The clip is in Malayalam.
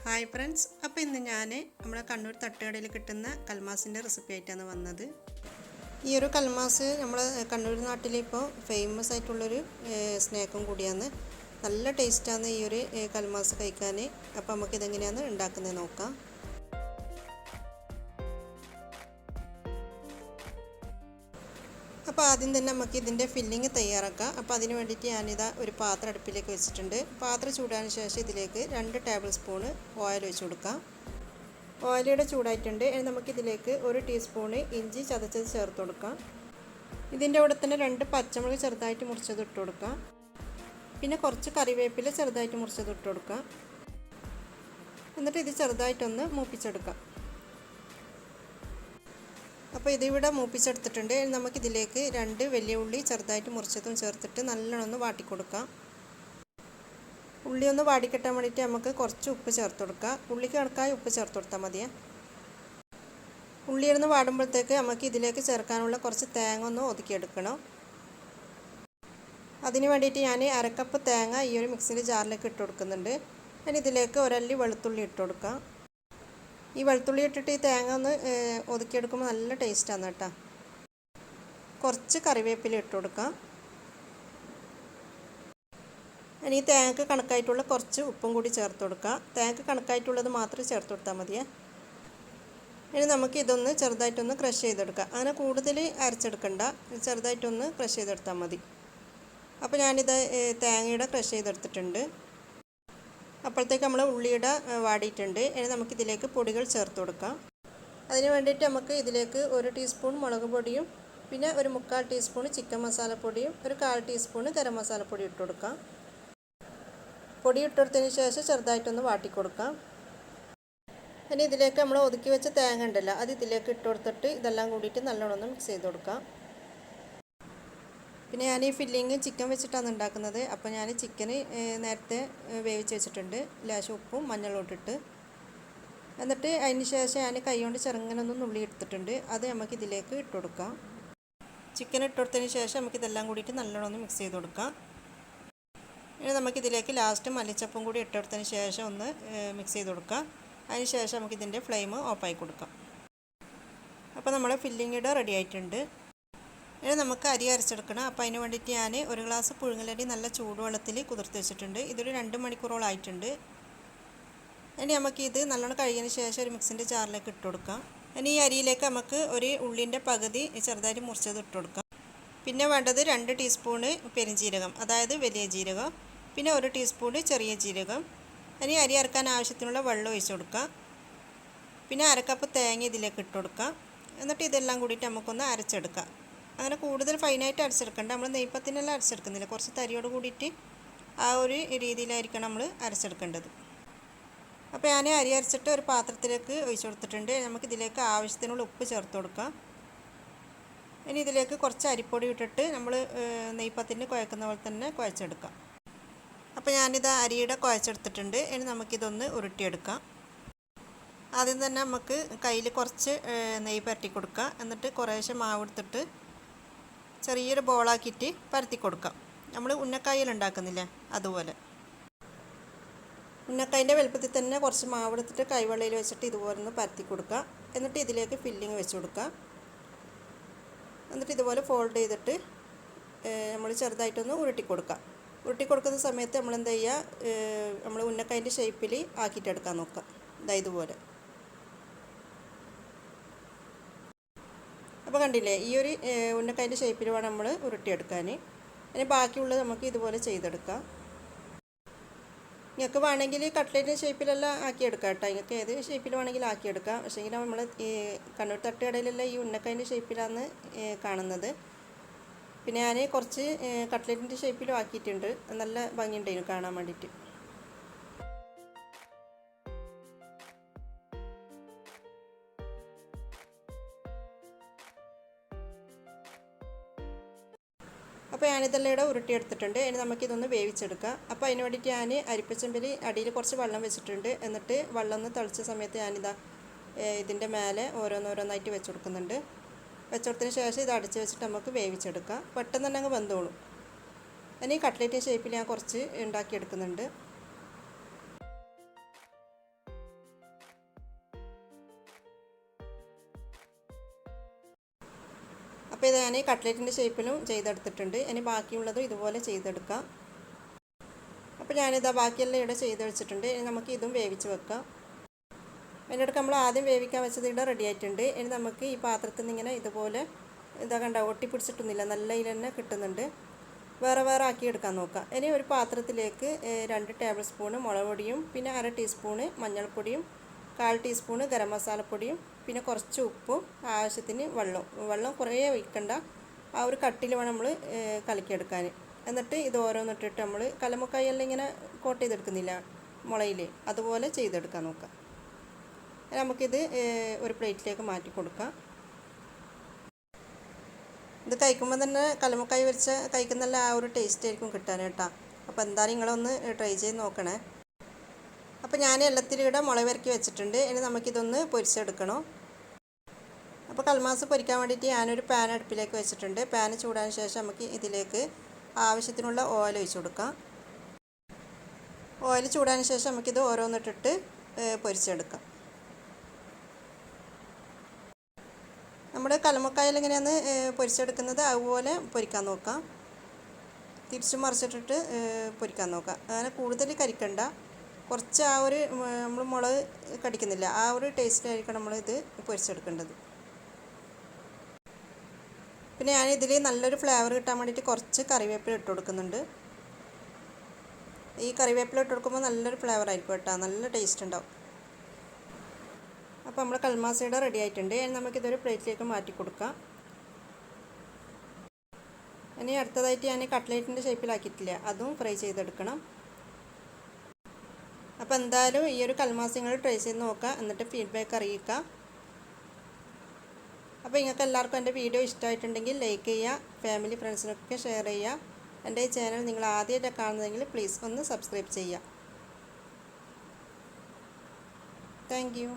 ഹായ് ഫ്രണ്ട്സ്, അപ്പോൾ ഇന്ന് ഞാൻ നമ്മുടെ കണ്ണൂർ തട്ടുകടയിൽ കിട്ടുന്ന കൽമാസിൻ്റെ റെസിപ്പി ആയിട്ടാണ് വന്നത്. ഈ ഒരു കൽമാസ് നമ്മൾ കണ്ണൂർ നാട്ടിൽ ഇപ്പോൾ ഫേമസ് ആയിട്ടുള്ളൊരു സ്നാക്കും കൂടിയാണ്. നല്ല ടേസ്റ്റാണ് ഈ ഒരു കൽമാസ് കഴിക്കാൻ. അപ്പോൾ നമുക്കിതെങ്ങനെയാണ് ഉണ്ടാക്കുന്നത് നോക്കാം. അപ്പോൾ ആദ്യം തന്നെ നമുക്ക് ഇതിൻ്റെ ഫില്ലിങ് തയ്യാറാക്കാം. അപ്പോൾ അതിന് വേണ്ടിയിട്ട് ഞാനിതാ ഒരു പാത്രം അടുപ്പിലേക്ക് വെച്ചിട്ടുണ്ട്. പാത്രം ചൂടായതിനു ശേഷം ഇതിലേക്ക് 2 ടേബിൾ സ്പൂണ് ഓയിൽ ഒഴിച്ച് കൊടുക്കാം. ഓയിലൂടെ ചൂടായിട്ടുണ്ട്. ഇനി നമുക്കിതിലേക്ക് 1 ടീസ്പൂണ് ഇഞ്ചി ചതച്ചത് ചേർത്ത് കൊടുക്കാം. ഇതിൻ്റെ കൂടെ തന്നെ 2 പച്ചമുളക് ചെറുതായിട്ട് മുറിച്ചത് ഇട്ട് കൊടുക്കാം. പിന്നെ കുറച്ച് കറിവേപ്പില ചെറുതായിട്ട് മുറിച്ചത് ഇട്ട് കൊടുക്കാം. എന്നിട്ട് ഇത് ചെറുതായിട്ടൊന്ന് മൂപ്പിച്ചെടുക്കാം. അപ്പോൾ ഇതിവിടെ മൂപ്പിച്ചെടുത്തിട്ടുണ്ട്. നമുക്കിതിലേക്ക് 2 വലിയ ഉള്ളി ചെറുതായിട്ട് മുറിച്ചതും ചേർത്തിട്ട് നല്ലോണം ഒന്ന് വാട്ടിക്കൊടുക്കാം. ഉള്ളി ഒന്ന് വാടിക്കിട്ടാൻ വേണ്ടിയിട്ട് നമുക്ക് കുറച്ച് ഉപ്പ് ചേർത്ത് കൊടുക്കാം. ഉള്ളിക്ക് കണക്കായി ഉപ്പ് ചേർത്ത് കൊടുത്താൽ മതിയേ. ഉള്ളിയിരുന്ന് വാടുമ്പോഴത്തേക്ക് നമുക്ക് ഇതിലേക്ക് ചേർക്കാനുള്ള കുറച്ച് തേങ്ങ ഒന്ന് ഒതുക്കിയെടുക്കണം. അതിന് വേണ്ടിയിട്ട് ഞാൻ 1/2 കപ്പ് തേങ്ങ ഈ ഒരു മിക്സിൻ്റെ ജാറിലേക്ക് ഇട്ട് കൊടുക്കുന്നുണ്ട്. ഞാൻ ഇതിലേക്ക് ഒരല്ലി വെളുത്തുള്ളി ഇട്ട് കൊടുക്കാം. ഈ വെളുത്തുള്ളി ഇട്ടിട്ട് ഈ തേങ്ങ ഒന്ന് ഒതുക്കിയെടുക്കുമ്പോൾ നല്ല ടേസ്റ്റാണ് കേട്ടോ. കുറച്ച് കറിവേപ്പില ഇട്ട് കൊടുക്കാം. ഇനി ഈ തേങ്ങക്ക് കണക്കായിട്ടുള്ള കുറച്ച് ഉപ്പും കൂടി ചേർത്ത് കൊടുക്കാം. തേങ്ങക്ക് കണക്കായിട്ടുള്ളത് മാത്രമേ ചേർത്ത് കൊടുത്താൽ മതിയേ. ഇനി നമുക്ക് ഇതൊന്ന് ചെറുതായിട്ടൊന്ന് ക്രഷ് ചെയ്തെടുക്കാം. അങ്ങനെ കൂടുതൽ അരച്ചെടുക്കണ്ട, ചെറുതായിട്ടൊന്ന് ക്രഷ് ചെയ്തെടുത്താൽ മതി. അപ്പോൾ ഞാനിത് തേങ്ങയുടെ ക്രഷ് ചെയ്തെടുത്തിട്ടുണ്ട്. അപ്പോഴത്തേക്ക് നമ്മൾ ഉള്ളിയുടെ വാടിയിട്ടുണ്ട്. ഇനി നമുക്കിതിലേക്ക് പൊടികൾ ചേർത്ത് കൊടുക്കാം. അതിന് വേണ്ടിയിട്ട് നമുക്ക് ഇതിലേക്ക് 1 ടീസ്പൂൺ മുളക് പൊടിയും പിന്നെ ഒരു 3/4 ടീസ്പൂൺ ചിക്കൻ മസാലപ്പൊടിയും 1/4 ടീസ്പൂൺ ഗരം മസാലപ്പൊടി ഇട്ട് കൊടുക്കാം. പൊടി ഇട്ടെടുത്തതിന് ശേഷം ചെറുതായിട്ടൊന്ന് വാട്ടിക്കൊടുക്കാം. ഇനി ഇതിലേക്ക് നമ്മൾ ഒതുക്കി വെച്ച തേങ്ങ ഉണ്ടല്ലോ, അത് ഇതിലേക്ക് ഇട്ട് കൊടുത്തിട്ട് ഇതെല്ലാം കൂടിയിട്ട് നല്ലോണം ഒന്ന് മിക്സ് ചെയ്ത് കൊടുക്കാം. പിന്നെ ഞാൻ ഈ ഫില്ലിങ് ചിക്കൻ വെച്ചിട്ടാണ് ഉണ്ടാക്കുന്നത്. അപ്പോൾ ഞാൻ ചിക്കന് നേരത്തെ വേവിച്ച് വെച്ചിട്ടുണ്ട്. ലേശം ഉപ്പും മഞ്ഞളും ഇട്ടിട്ട്. എന്നിട്ട് അതിന് ശേഷം ഞാൻ കൈ കൊണ്ട് ചെറുങ്ങനൊന്ന് നുള്ളി എടുത്തിട്ടുണ്ട്. അത് നമുക്ക് ഇതിലേക്ക് ഇട്ട് കൊടുക്കാം. ചിക്കൻ ഇട്ട് കൊടുത്തതിന് ശേഷം നമുക്കിതെല്ലാം കൂടിയിട്ട് നല്ലോണം ഒന്ന് മിക്സ് ചെയ്ത് കൊടുക്കാം. ഇനി നമുക്കിതിലേക്ക് ലാസ്റ്റ് മല്ലിച്ചപ്പും കൂടി ഇട്ട് കൊടുത്തതിന് ശേഷം ഒന്ന് മിക്സ് ചെയ്ത് കൊടുക്കാം. അതിന് ശേഷം നമുക്കിതിൻ്റെ ഫ്ലെയിം ഓഫായി കൊടുക്കാം. അപ്പോൾ നമ്മുടെ ഫില്ലിങ് ഇവിടെ റെഡി ആയിട്ടുണ്ട്. ഇനി നമുക്ക് അരി അരച്ചെടുക്കണം. അപ്പോൾ അതിന് വേണ്ടിയിട്ട് ഞാൻ 1 ഗ്ലാസ് പുഴുങ്ങലരി നല്ല ചൂടുവെള്ളത്തിൽ കുതിർത്ത് വെച്ചിട്ടുണ്ട്. ഇതൊരു 2 മണിക്കൂറോളം ആയിട്ടുണ്ട്. ഇനി നമുക്ക് ഇത് നല്ലോണം കഴുകിയതിന് ശേഷം ഒരു മിക്സിൻ്റെ ജാറിലേക്ക് ഇട്ട് കൊടുക്കാം. ഇനി ഈ അരിയിലേക്ക് നമുക്ക് ഒരു ഉള്ളിൻ്റെ പകുതി ചെറുതായിട്ട് മുറിച്ചത് ഇട്ട് കൊടുക്കാം. പിന്നെ വേണ്ടത് 2 ടീസ്പൂണ് പെരുംജീരകം, അതായത് വലിയ ജീരകം, പിന്നെ 1 ടീസ്പൂണ് ചെറിയ ജീരകം. ഇനി അരി അരക്കാൻ ആവശ്യത്തിനുള്ള വെള്ളം ഒഴിച്ച് കൊടുക്കാം. പിന്നെ 1/2 കപ്പ് തേങ്ങ ഇതിലേക്ക് ഇട്ട് കൊടുക്കാം. എന്നിട്ട് ഇതെല്ലാം കൂടിയിട്ട് നമുക്കൊന്ന് അരച്ചെടുക്കാം. അങ്ങനെ കൂടുതൽ ഫൈനായിട്ട് അരച്ചെടുക്കണ്ട. നമ്മൾ നെയ്പ്പത്തിനെല്ലാം അരച്ചെടുക്കുന്നില്ല, കുറച്ച് തരിയോട് കൂടിയിട്ട് ആ ഒരു രീതിയിലായിരിക്കണം നമ്മൾ അരച്ചെടുക്കേണ്ടത്. അപ്പോൾ ഞാൻ അരി അരച്ചിട്ട് ഒരു പാത്രത്തിലേക്ക് ഒഴിച്ചു കൊടുത്തിട്ടുണ്ട്. നമുക്കിതിലേക്ക് ആവശ്യത്തിനുള്ള ഉപ്പ് ചേർത്ത് കൊടുക്കാം. ഇനി ഇതിലേക്ക് കുറച്ച് അരിപ്പൊടി ഇട്ടിട്ട് നമ്മൾ നെയ്പ്പത്തിന് കുഴക്കുന്ന പോലെ തന്നെ കുഴച്ചെടുക്കാം. അപ്പോൾ ഞാനിത് അരിയുടെ കുഴച്ചെടുത്തിട്ടുണ്ട്. ഇനി നമുക്കിതൊന്ന് ഉരുട്ടിയെടുക്കാം. ആദ്യം തന്നെ നമുക്ക് കയ്യിൽ കുറച്ച് നെയ്യ് പരട്ടി കൊടുക്കാം. എന്നിട്ട് കുറേശ്ശെ മാവ് എടുത്തിട്ട് ചെറിയൊരു ബോളാക്കിയിട്ട് പരത്തി കൊടുക്കാം. നമ്മൾ ഉന്നക്കായിൽ ഉണ്ടാക്കുന്നില്ലേ, അതുപോലെ ഉന്നക്കായിൻ്റെ വലുപ്പത്തിൽ തന്നെ കുറച്ച് മാവ് എടുത്തിട്ട് കൈവെള്ളയിൽ വെച്ചിട്ട് ഇതുപോലെ ഒന്ന് പരത്തി കൊടുക്കുക. എന്നിട്ട് ഇതിലേക്ക് ഫില്ലിങ് വെച്ച് കൊടുക്കുക. എന്നിട്ട് ഇതുപോലെ ഫോൾഡ് ചെയ്തിട്ട് നമ്മൾ ചെറുതായിട്ടൊന്ന് ഉരുട്ടി കൊടുക്കുക. ഉരുട്ടി കൊടുക്കുന്ന സമയത്ത് നമ്മൾ എന്താ ചെയ്യുക, നമ്മൾ ഉന്നക്കായിൻ്റെ ഷേപ്പിൽ ആക്കിയിട്ടെടുക്കാൻ നോക്കുക. ഇതുപോലെ. അപ്പോൾ കണ്ടില്ലേ, ഈ ഒരു ഉന്നക്കായിൻ്റെ ഷേപ്പിൽ വേണം നമ്മൾ ഉരുട്ടിയെടുക്കാൻ. ഇനി ബാക്കിയുള്ളത് നമുക്ക് ഇതുപോലെ ചെയ്തെടുക്കാം. നിങ്ങൾക്ക് വേണമെങ്കിൽ കട്ട്ലേറ്റിൻ്റെ ഷേപ്പിലെല്ലാം ആക്കിയെടുക്കാം കേട്ടോ. നിങ്ങൾക്ക് ഏത് ഷേപ്പിൽ വേണമെങ്കിലും ആക്കിയെടുക്കാം. പക്ഷേങ്കിൽ നമ്മൾ ഈ കണ്ണൂർ തട്ടുകടയിലെല്ലാം ഈ ഉന്നക്കായിൻ്റെ ഷേപ്പിലാണ് കാണുന്നത്. പിന്നെ ഞാൻ കുറച്ച് കട്ട്ലേറ്റിൻ്റെ ഷേപ്പിലും ആക്കിയിട്ടുണ്ട്. നല്ല ഭംഗിയുണ്ടായിരുന്നു കാണാൻ വേണ്ടിയിട്ട്. അപ്പോൾ ഞാനിതെല്ലാം ഇവിടെ ഉരുട്ടിയെടുത്തിട്ടുണ്ട്. ഇനി നമുക്കിതൊന്ന് വേവിച്ചെടുക്കാം. അപ്പോൾ അതിന് വേണ്ടിയിട്ട് ഞാൻ അരിപ്പച്ചമ്പിൽ അടിയിൽ കുറച്ച് വെള്ളം വെച്ചിട്ടുണ്ട്. എന്നിട്ട് വെള്ളം ഒന്ന് തിളച്ച സമയത്ത് ഞാനിതാ ഇതിൻ്റെ മേലെ ഓരോന്നോരോന്നായിട്ട് വെച്ച് കൊടുക്കുന്നുണ്ട്. വെച്ചുകൊടുത്തതിന് ശേഷം ഇത് അടച്ച് വെച്ചിട്ട് നമുക്ക് വേവിച്ചെടുക്കാം. പെട്ടെന്ന് തന്നെ അങ്ങ് വെന്തോളും. ഇനി കട്ട്ലേറ്റ് ഷേപ്പിൽ ഞാൻ കുറച്ച് ഉണ്ടാക്കിയെടുക്കുന്നുണ്ട്. ഇത് ഞാൻ കട്ട്ലറ്റിൻ്റെ ഷേപ്പിലും ചെയ്തെടുത്തിട്ടുണ്ട്. ഇനി ബാക്കിയുള്ളതും ഇതുപോലെ ചെയ്തെടുക്കാം. അപ്പോൾ ഞാനിതാ ബാക്കിയെല്ലാം ഇവിടെ ചെയ്ത് വെച്ചിട്ടുണ്ട്. ഇനി നമുക്ക് ഇതും വേവിച്ച് വെക്കാം. അതിൻ്റെ ഇടയ്ക്ക് നമ്മൾ ആദ്യം വേവിക്കാൻ വെച്ചത് ഇവിടെ റെഡി ആയിട്ടുണ്ട്. ഇനി നമുക്ക് ഈ പാത്രത്തിൽ നിന്ന് ഇങ്ങനെ ഇതുപോലെ ഇതാ കണ്ട ഒട്ടിപ്പിടിച്ചിട്ടൊന്നുമില്ല, നല്ല ഇതിൽ തന്നെ കിട്ടുന്നുണ്ട്. വേറെ വേറെ ആക്കി എടുക്കാൻ നോക്കാം. ഇനി ഒരു പാത്രത്തിലേക്ക് 2 ടേബിൾ സ്പൂണ് മുളക് പൊടിയും പിന്നെ 1/2 ടീസ്പൂണ് മഞ്ഞൾപ്പൊടിയും 1/4 ടീസ്പൂണ് ഗരം മസാലപ്പൊടിയും പിന്നെ കുറച്ച് ഉപ്പും ആവശ്യത്തിന് വെള്ളം കുറേ ഒഴിക്കണ്ട, ആ ഒരു കട്ടിൽ വേണം നമ്മൾ കലക്കിയെടുക്കാൻ. എന്നിട്ട് ഇത് ഓരോന്നിട്ടിട്ട് നമ്മൾ കലമുക്കായെല്ലാം ഇങ്ങനെ കോട്ട് ചെയ്തെടുക്കുന്നില്ല മുളയിൽ, അതുപോലെ ചെയ്തെടുക്കാൻ നോക്കാം. നമുക്കിത് ഒരു പ്ലേറ്റിലേക്ക് മാറ്റി കൊടുക്കാം. ഇത് കഴിക്കുമ്പോൾ തന്നെ കലമുക്കായി വെച്ച കഴിക്കുന്നല്ല ആ ഒരു ടേസ്റ്റ് ആയിരിക്കും കിട്ടാൻ കേട്ടോ. അപ്പോൾ എന്തായാലും നിങ്ങളൊന്ന് ട്രൈ ചെയ്ത് നോക്കണേ. അപ്പോൾ ഞാൻ എല്ലാത്തിലും ഇവിടെ മുളക് വരക്കി വെച്ചിട്ടുണ്ട്. ഇനി നമുക്കിതൊന്ന് പൊരിച്ചെടുക്കണം. അപ്പോൾ കൽമാസ് പൊരിക്കാൻ വേണ്ടിയിട്ട് ഞാനൊരു പാൻ അടുപ്പിലേക്ക് വെച്ചിട്ടുണ്ട്. പാൻ ചൂടാൻ ശേഷം നമുക്ക് ഇതിലേക്ക് ആവശ്യത്തിനുള്ള ഓയിൽ ഒഴിച്ച് കൊടുക്കാം. ഓയിൽ ചൂടാൻ ശേഷം നമുക്കിത് ഓരോന്നിട്ടിട്ട് പൊരിച്ചെടുക്കാം. നമ്മുടെ കലമക്കായിൽ എങ്ങനെയാണ് പൊരിച്ചെടുക്കുന്നത് അതുപോലെ പൊരിക്കാൻ നോക്കാം. തിരിച്ചു മറിച്ചിട്ടിട്ട് പൊരിക്കാൻ നോക്കാം. അങ്ങനെ കൂടുതൽ കരിക്കണ്ട, കുറച്ച് ആ ഒരു നമ്മൾ മുളക് കടിക്കുന്നില്ല ആ ഒരു ടേസ്റ്റിലായിരിക്കണം നമ്മളിത് പൊരിച്ചെടുക്കേണ്ടത്. പിന്നെ ഞാനിതിൽ നല്ലൊരു ഫ്ലേവർ കിട്ടാൻ വേണ്ടിയിട്ട് കുറച്ച് കറിവേപ്പില ഇട്ട് കൊടുക്കുന്നുണ്ട്. ഈ കറിവേപ്പില ഇട്ട് കൊടുക്കുമ്പോൾ നല്ലൊരു ഫ്ലേവർ ആയിരിക്കും കേട്ടോ, നല്ല ടേസ്റ്റ് ഉണ്ടാവും. അപ്പോൾ നമ്മുടെ കൽമാസയുടെ റെഡി ആയിട്ടുണ്ട്. ഇനി നമുക്കിതൊരു പ്ലേറ്റിലേക്ക് മാറ്റി കൊടുക്കാം. ഇനി അടുത്തതായിട്ട് ഞാൻ കട്ട്ലേറ്റിൻ്റെ ഷേപ്പിലാക്കിയിട്ടില്ല, അതും ഫ്രൈ ചെയ്തെടുക്കണം. അപ്പോൾ എന്തായാലും ഈ ഒരു കൽമാസ് നിങ്ങൾ ട്രൈ ചെയ്ത് നോക്കുക, എന്നിട്ട് ഫീഡ്ബാക്ക് അറിയിക്കുക. അപ്പോൾ നിങ്ങൾക്ക് എല്ലാവർക്കും എൻ്റെ വീഡിയോ ഇഷ്ടമായിട്ടുണ്ടെങ്കിൽ ലൈക്ക് ചെയ്യുക, ഫാമിലി ഫ്രണ്ട്സിനൊക്കെ ഷെയർ ചെയ്യുക. എൻ്റെ ഈ ചാനൽ നിങ്ങൾ ആദ്യമായിട്ട് കാണുന്നതെങ്കിൽ പ്ലീസ് ഒന്ന് സബ്സ്ക്രൈബ് ചെയ്യുക. Thank you.